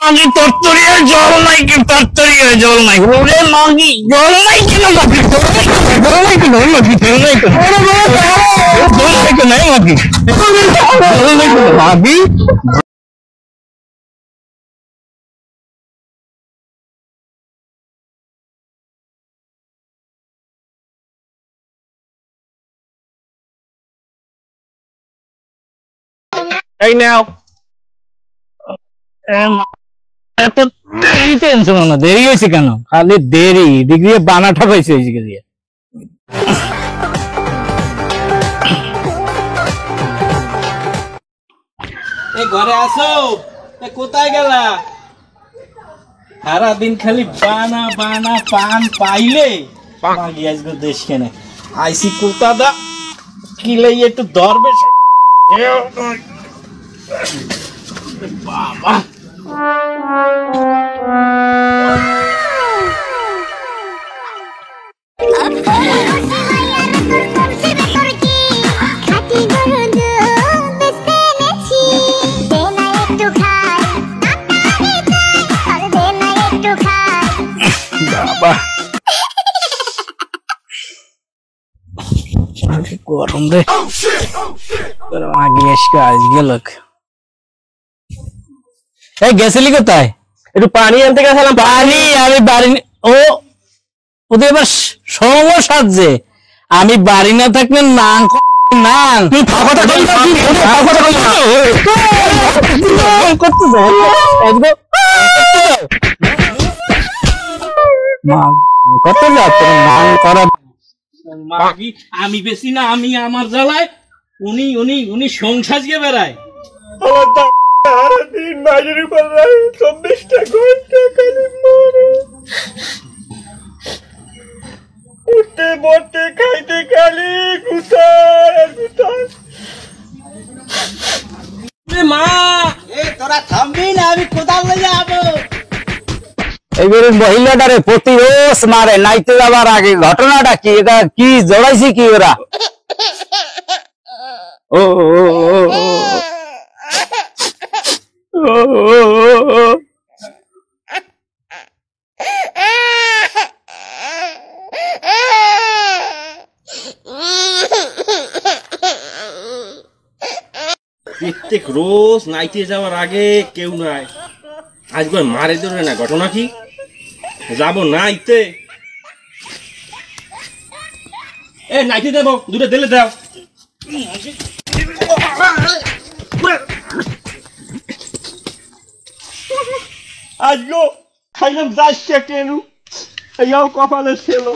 আমি তরতরিয়ে জল নাই কি তরতরিয়ে জল নাই ওরে মাগি জল নাই কেন মাগি জল নাই কেন মাগি জল নাই কেন জল নাই কেন মাগি জল নাই কেন মাগি এই নাও এত দেরি টেনশন না দেরি হয়েছে কেন খালি দেরি ডিগ্রি বানাটা পাইছে ঘরে আসো কোথায় গেলা সারাদিন খালি বানা বানা পান পাইলে দেশ কেনে আইসি কোথা দা কিলে একটু ধরবে বাবা গরম রে আজকে লোক গেছিলি কোথায় একটু পানি আনতে গেছিলাম পানি আমি বাড়ি ও ওদের এবার সমস্যা যে আমি বাড়ি না থাকলে নান নান করতে আমি বেশি না আমি আমার জ্বালায় উনি উনি উনি সংসার গিয়ে বেড়ায় উঠতে বসতে খাইতে খালি মা তোরা থামবি না আমি কোথাও যাবো এইবারে মহিলাটারে প্রতি রোজ মারে নাইতে যাবার আগে ঘটনাটা কি এটা কি জড়াইছি কি ওরা ও প্রত্যেক রোজ নাইতে যাওয়ার আগে কেউ নাই আজকে মারে ধরে না ঘটনা কি যাবো নাইতে নাইতে দেবো দুটো দিলে দাও আজগো খাইলাম যাচ্ছে কেন কপালে ছিল